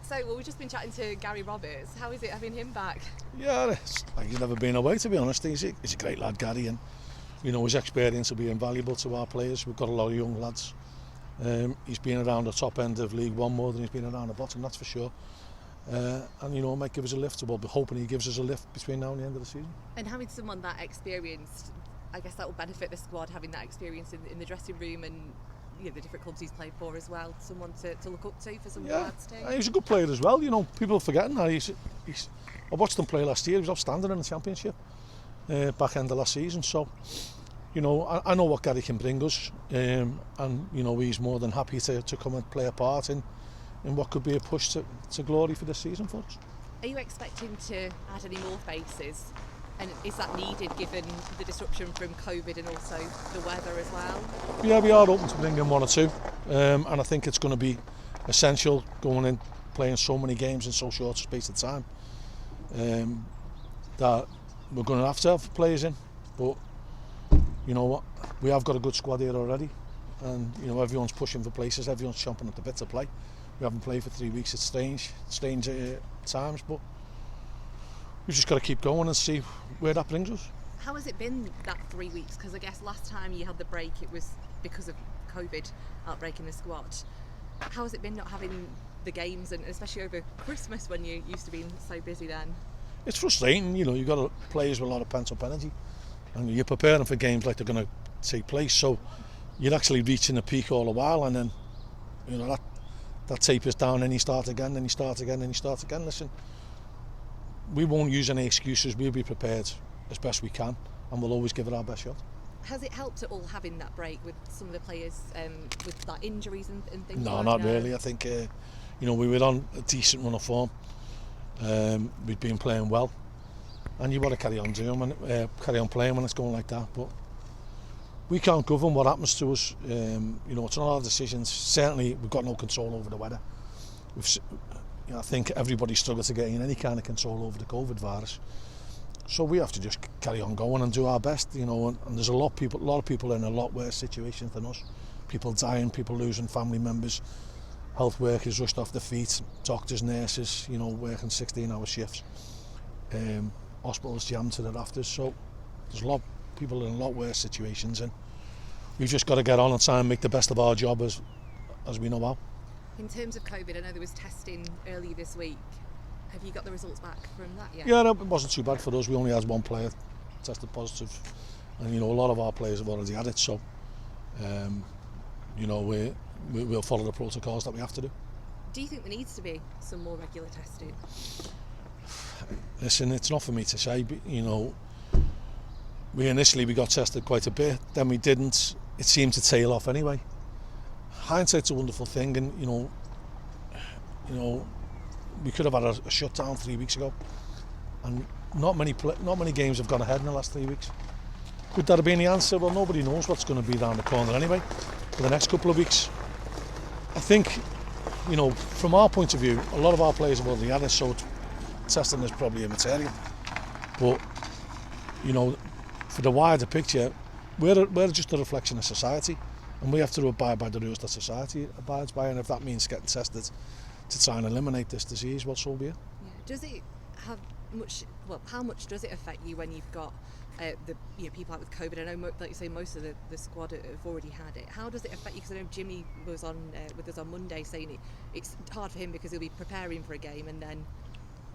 So, well, we've just been chatting to Gary Roberts. How is it having him back? Yeah, it's like he's never been away, to be honest. He's a great lad, Gary, and his experience will be invaluable to our players. We've got a lot of young lads. He's been around the top end of League One more than he's been around the bottom, that's for sure. And might give us a lift. We'll be hoping he gives us a lift between now and the end of the season. And having someone that experienced, I guess that will benefit the squad, having that experience in the dressing room and the different clubs he's played for as well. Someone to look up to for some of the lads too. He's a good player as well. People are forgetting that. I watched him play last year. He was outstanding in the Championship back end of last season. So, I know what Gary can bring us, and he's more than happy to come and play a part in what could be a push to glory for this season for us. Are you expecting to add any more faces? And is that needed given the disruption from COVID and also the weather as well? Yeah, we are open to bring in one or two, and I think it's going to be essential going in, playing so many games in so short a space of time, that we're going to have players in. But you know what, we have got a good squad here already, and everyone's pushing for places, everyone's chomping at the bit to play. We haven't played for 3 weeks. It's strange times, but we've just got to keep going and see where that brings us. How has it been that 3 weeks? Because I guess last time you had the break, it was because of COVID outbreak in the squad. How has it been not having the games, and especially over Christmas when you used to be so busy then? It's frustrating. You've got players with a lot of pent-up energy, and you're preparing for games like they're going to take place. So you're actually reaching a peak all the while, and then that tapers down, and you start again, then you start again, then you start again. Listen, we won't use any excuses. We'll be prepared as best we can, and we'll always give it our best shot. Has it helped at all having that break with some of the players with like injuries and things? No, not really. I think we were on a decent run of form. We'd been playing well, and you want to carry on playing when it's going like that. But we can't govern what happens to us. It's not our decisions. Certainly, we've got no control over the weather. I think everybody struggles to get in any kind of control over the COVID virus. So we have to just carry on going and do our best, and there's a lot of people in a lot worse situations than us. People dying, people losing family members, health workers rushed off their feet, doctors, nurses, working 16-hour shifts, hospitals jammed to the rafters. So there's a lot of people in a lot worse situations, and we've just got to get on and try and make the best of our job as we know how. In terms of COVID, I know there was testing earlier this week. Have you got the results back from that yet? Yeah, no, it wasn't too bad for us. We only had one player tested positive, and a lot of our players have already had it. So, we'll follow the protocols that we have to do. Do you think there needs to be some more regular testing? Listen, it's not for me to say, but we initially got tested quite a bit, then we didn't. It seemed to tail off anyway. Hindsight's a wonderful thing, and we could have had a shutdown 3 weeks ago, and not many games have gone ahead in the last 3 weeks. Could that have been the answer? Well, nobody knows what's going to be down the corner anyway for the next couple of weeks. I think, from our point of view, a lot of our players have already had it, so testing is probably immaterial. But for the wider picture, we're just a reflection of society, and we have to abide by the rules that society abides by, and if that means getting tested to try and eliminate this disease, well, so be it. Yeah. Does it have much? Well, how much does it affect you when you've got people out with COVID? I know, like you say, most of the squad have already had it. How does it affect you? Because I know Jimmy was on with us on Monday saying it's hard for him because he'll be preparing for a game and then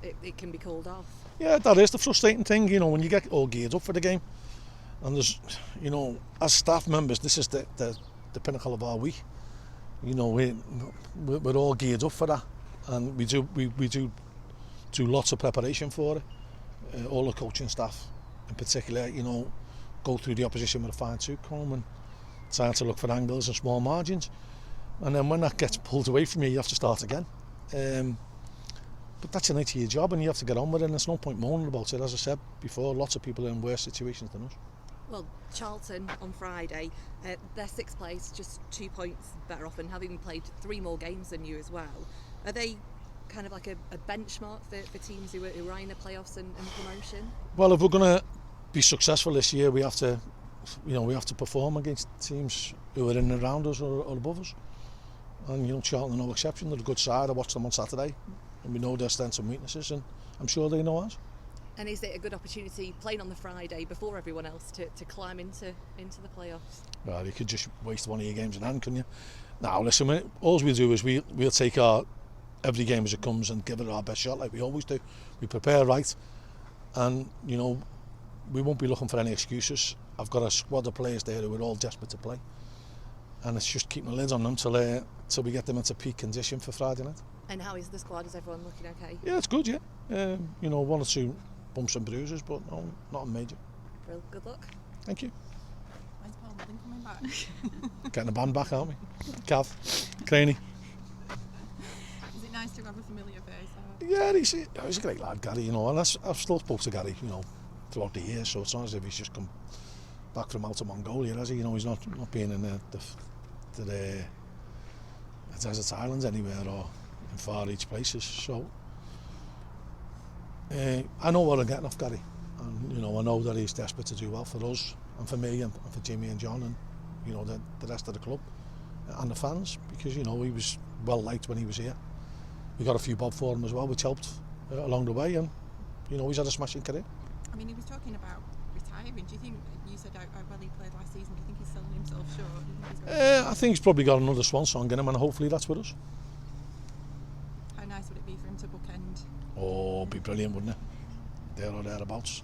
it can be called off. Yeah, that is the frustrating thing. When you get all geared up for the game, and there's, as staff members, this is the pinnacle of our week. We're all geared up for that, and we do lots of preparation for it. All the coaching staff in particular, go through the opposition with a fine-tooth comb and trying to look for angles and small margins, and then when that gets pulled away from you have to start again. But that's the nature of your job, and you have to get on with it, and there's no point moaning about it. As I said before, lots of people are in worse situations than us. Well, Charlton on Friday, they're sixth place, just 2 points better off, and having played 3 more games than you as well. Are they kind of like a benchmark for teams who are in the playoffs and promotion? Well, if we're going to be successful this year, we have to perform against teams who are in and around us or above us. And you know, Charlton are no exception. They're a good side. I watched them on Saturday, and we know their strengths and weaknesses, and I'm sure they know ours. And is it a good opportunity playing on the Friday before everyone else to climb into the playoffs? Well, you could just waste one of your games in hand, couldn't you? Now, listen, all we do is we'll take our every game as it comes and give it our best shot, like we always do. We prepare right, and you know, we won't be looking for any excuses. I've got a squad of players there who are all desperate to play, and it's just keeping the lid on them till we get them into peak condition for Friday night. And how is the squad? Is everyone looking okay? Yeah, it's good. Yeah, you know, one or two bumps and bruises, but no, nothing major. Real good luck. Thank you. When's Paul Mullin coming back? Getting the band back, aren't we? Cav, Craney. Is it nice to have a familiar face? Yeah, he's a great lad, Gary. You know, and I've still spoke to Gary, you know, throughout the year. So it's not as if he's just come back from out of Mongolia, has he? You know, he's not being in the desert islands anywhere or in Far East places. So I know what I'm getting off Gary, and you know, I know that he's desperate to do well for us and for me and for Jimmy and John and you know the rest of the club and the fans, because you know he was well liked when he was here. We got a few bob for him as well, which helped along the way, and you know, he's had a smashing career. I mean, he was talking about retiring. Do you think, you said how well he played last season, do you think he's selling himself short? Do you think he's I think he's probably got another swan song in him, and hopefully that's with us. How nice would it be for him to bookend? Oh, it'd be brilliant, wouldn't it? There or thereabouts.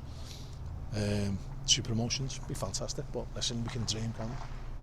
2 promotions, be fantastic. But listen, we can dream, can't we?